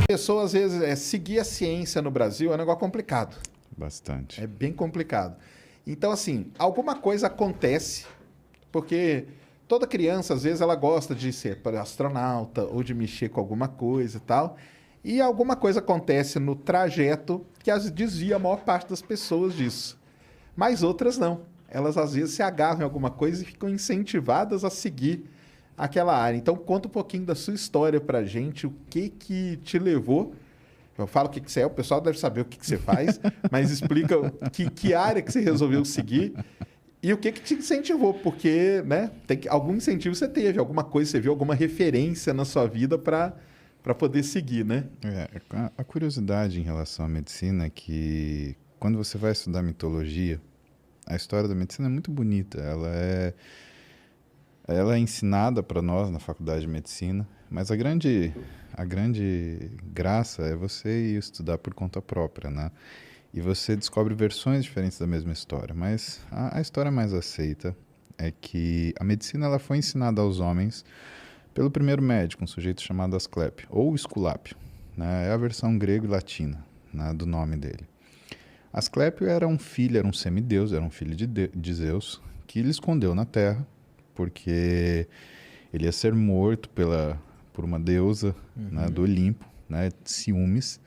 Pessoa, às vezes, seguir a ciência no Brasil é um negócio complicado. Bastante. É bem complicado. Então, assim, alguma coisa acontece, porque toda criança, às vezes, ela gosta de ser astronauta ou de mexer com alguma coisa e tal. E alguma coisa acontece no trajeto que desvia a maior parte das pessoas disso. Mas outras não. Elas, às vezes, se agarram em alguma coisa e ficam incentivadas a seguir aquela área. Então, conta um pouquinho da sua história pra gente, o que que te levou. Eu falo o que que você é, o pessoal deve saber o que que você faz, mas explica que área que você resolveu seguir e o que que te incentivou, porque, né, algum incentivo você teve, alguma coisa você viu, alguma referência na sua vida para poder seguir, né? A curiosidade em relação à medicina é que quando você vai estudar mitologia, a história da medicina é muito bonita. Ela é ensinada para nós na faculdade de medicina, mas a grande graça é você ir estudar por conta própria, né? E você descobre versões diferentes da mesma história. Mas a história mais aceita é que a medicina ela foi ensinada aos homens pelo primeiro médico, um sujeito chamado Asclépio, ou Esculápio, né? É a versão grego e latina, né, do nome dele. Asclépio era um semideus, era um filho de Zeus, que ele escondeu na terra, porque ele ia ser morto por uma deusa, né, do Olimpo, né, Ciúmes,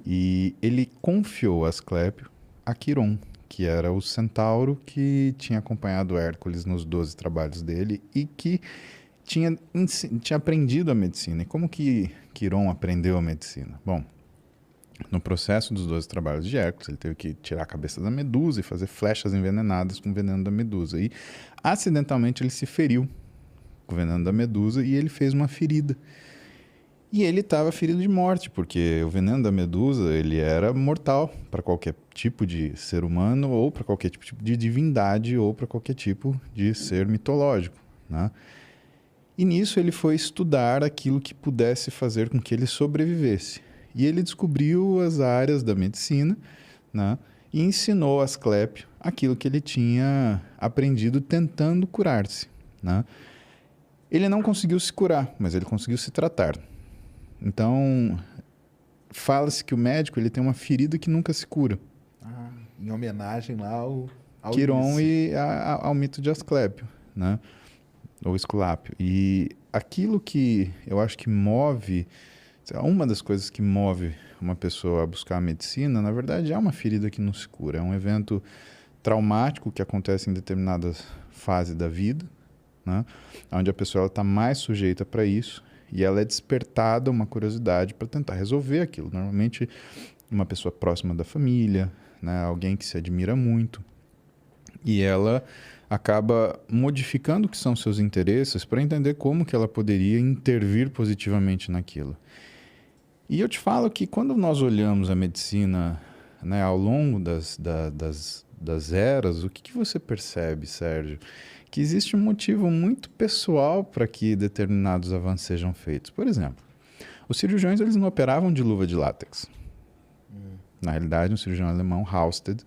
e ele confiou Asclépio a Quiron, que era o centauro que tinha acompanhado Hércules nos 12 trabalhos dele e que tinha aprendido a medicina. E como que Quiron aprendeu a medicina? Bom, no processo dos 12 trabalhos de Hércules, ele teve que tirar a cabeça da medusa e fazer flechas envenenadas com o veneno da medusa. E, acidentalmente, ele se feriu com o veneno da medusa e ele fez uma ferida. E ele estava ferido de morte, porque o veneno da medusa ele era mortal para qualquer tipo de ser humano ou para qualquer tipo de divindade ou para qualquer tipo de ser mitológico, né? E nisso ele foi estudar aquilo que pudesse fazer com que ele sobrevivesse. E ele descobriu as áreas da medicina, né? E ensinou a Asclépio aquilo que ele tinha aprendido tentando curar-se, né? Ele não conseguiu se curar, mas ele conseguiu se tratar. Então, fala-se que o médico ele tem uma ferida que nunca se cura. Em homenagem lá ao Quiron e ao mito de Asclépio, né? Ou Esculápio. E aquilo que eu acho que move, uma das coisas que move uma pessoa a buscar a medicina, na verdade, é uma ferida que não se cura. É um evento traumático que acontece em determinadas fases da vida, né? Onde a pessoa está mais sujeita para isso e ela é despertada uma curiosidade para tentar resolver aquilo. Normalmente, uma pessoa próxima da família, né? Alguém que se admira muito. E ela acaba modificando o que são seus interesses para entender como que ela poderia intervir positivamente naquilo. E eu te falo que quando nós olhamos a medicina, né, ao longo das eras, o que você percebe, Sérgio? Que existe um motivo muito pessoal para que determinados avanços sejam feitos. Por exemplo, os cirurgiões eles não operavam de luva de látex. Na realidade, um cirurgião alemão, Halsted,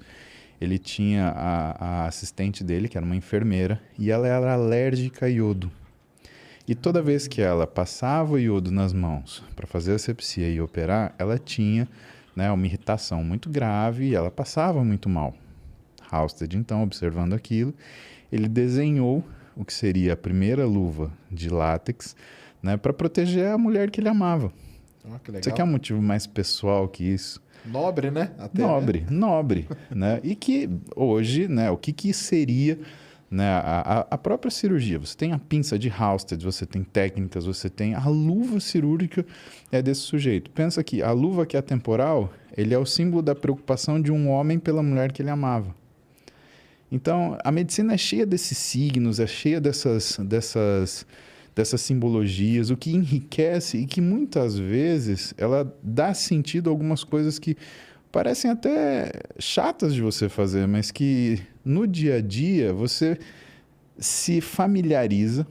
ele tinha a assistente dele, que era uma enfermeira, e ela era alérgica a iodo. E toda vez que ela passava o iodo nas mãos para fazer asepsia e operar, ela tinha, né, uma irritação muito grave e ela passava muito mal. Halsted, então, observando aquilo, ele desenhou o que seria a primeira luva de látex, né, para proteger a mulher que ele amava. Que legal. Você quer um motivo mais pessoal que isso? Nobre, né? Até, nobre, né? E que hoje, né, o que seria, né, a própria cirurgia? Você tem a pinça de Halsted, você tem técnicas, você tem a luva cirúrgica desse sujeito. Pensa que a luva que é temporal, ele é o símbolo da preocupação de um homem pela mulher que ele amava. Então, a medicina é cheia desses signos, é cheia dessas simbologias, o que enriquece e que muitas vezes ela dá sentido a algumas coisas que parecem até chatas de você fazer, mas que no dia a dia você se familiariza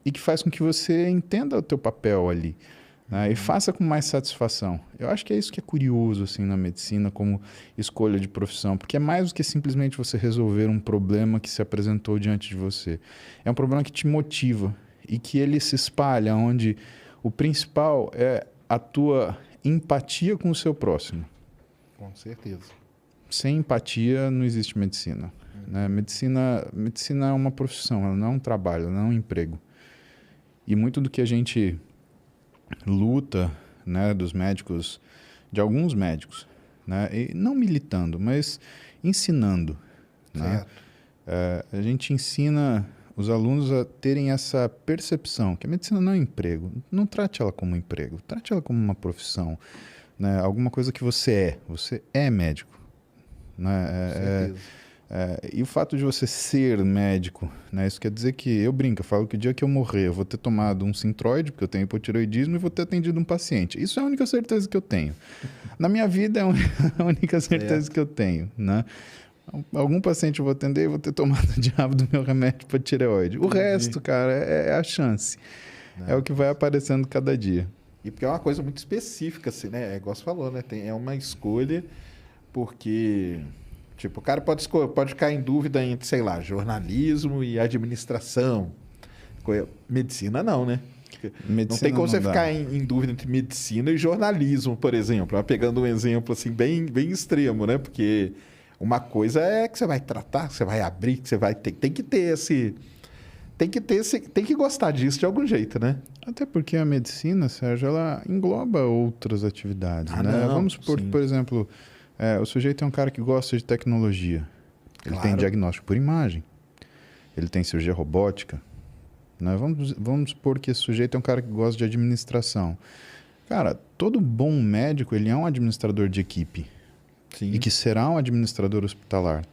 e que faz com que você entenda o teu papel ali, né? E faça com mais satisfação. Eu acho que é isso que é curioso assim, na medicina como escolha de profissão, porque é mais do que simplesmente você resolver um problema que se apresentou diante de você. É um problema que te motiva e que ele se espalha, onde o principal é a tua empatia com o seu próximo. Com certeza. Sem empatia não existe medicina. Né? Medicina é uma profissão, ela não é um trabalho, ela não é um emprego. E muito do que a gente luta, né, dos médicos, de alguns médicos, né, e não militando, mas ensinando. Né? A gente ensina os alunos a terem essa percepção que a medicina não é um emprego. Não trate ela como um emprego, trate ela como uma profissão. Né? Alguma coisa que você é médico. Né? E o fato de você ser médico, né? Isso quer dizer que, eu falo que o dia que eu morrer, eu vou ter tomado um Synthroid, porque eu tenho hipotireoidismo, e vou ter atendido um paciente. Isso é a única certeza que eu tenho. Na minha vida é a única certeza que eu tenho. Né? Algum paciente eu vou atender e vou ter tomado o diabo do meu remédio para tireoide. O resto, cara, é a chance. É o que vai aparecendo cada dia. E porque é uma coisa muito específica, assim, né? É igual você falou, né? É uma escolha porque... Tipo, o cara pode ficar em dúvida entre, sei lá, jornalismo e administração. Medicina não, né? Medicina não tem como você ficar em dúvida entre medicina e jornalismo, por exemplo. Pegando um exemplo assim bem extremo, né? Porque uma coisa é que você vai tratar, que você vai abrir, que você vai tem que ter esse... Tem que gostar disso de algum jeito, né? Até porque a medicina, Sérgio, ela engloba outras atividades, né? Não, vamos supor, por exemplo... o sujeito é um cara que gosta de tecnologia. Ele tem diagnóstico por imagem. Ele tem cirurgia robótica. Né? Vamos supor que esse sujeito é um cara que gosta de administração. Cara, todo bom médico, ele é um administrador de equipe. Sim. E que será um administrador hospitalar.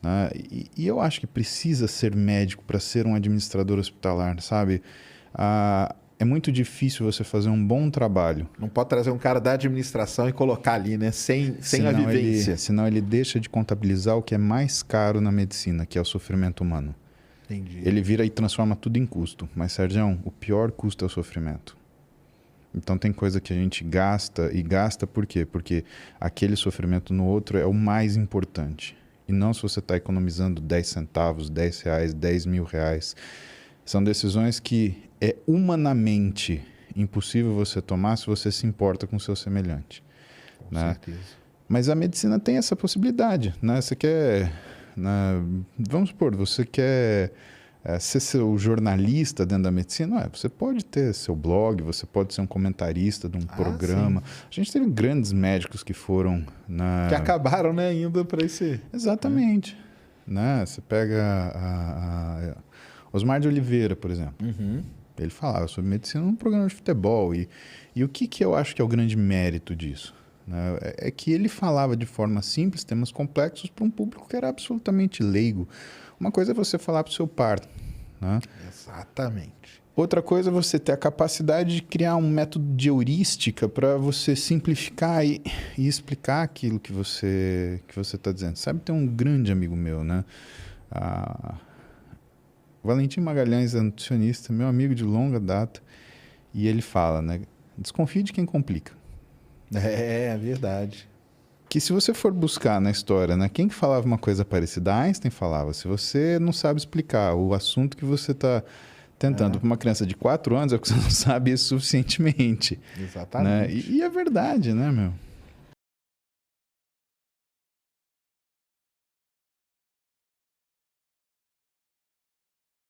Né? E eu acho que precisa ser médico para ser um administrador hospitalar, sabe? É muito difícil você fazer um bom trabalho. Não pode trazer um cara da administração e colocar ali, né? Sem a vivência. Senão ele deixa de contabilizar o que é mais caro na medicina, que é o sofrimento humano. Entendi. Ele vira e transforma tudo em custo. Mas, Sérgio, o pior custo é o sofrimento. Então tem coisa que a gente gasta, e gasta por quê? Porque aquele sofrimento no outro é o mais importante. E não se você está economizando 10 centavos, 10 reais, 10 mil reais. São decisões que é humanamente impossível você tomar se você se importa com o seu semelhante. Com certeza. Mas a medicina tem essa possibilidade. Né? Você quer... vamos supor, você quer ser seu jornalista dentro da medicina? Você pode ter seu blog, você pode ser um comentarista de um programa. Sim. A gente teve grandes médicos que foram... Que acabaram, né, indo para esse... Exatamente. Né? Você pega Osmar de Oliveira, por exemplo. Uhum. Ele falava sobre medicina num programa de futebol. E o que eu acho que é o grande mérito disso? Né? É que ele falava de forma simples, temas complexos, para um público que era absolutamente leigo. Uma coisa é você falar para o seu par. Né? Exatamente. Outra coisa é você ter a capacidade de criar um método de heurística para você simplificar e explicar aquilo que você está dizendo. Sabe, tem um grande amigo meu, né? Valentim Magalhães é nutricionista, meu amigo de longa data, e ele fala, né? Desconfie de quem complica. É verdade. Que se você for buscar na história, né, quem que falava uma coisa parecida? Einstein falava. Se você não sabe explicar o assunto que você está tentando para uma criança de 4 anos, é porque você não sabe isso suficientemente. Exatamente. Né? E é verdade, né, meu?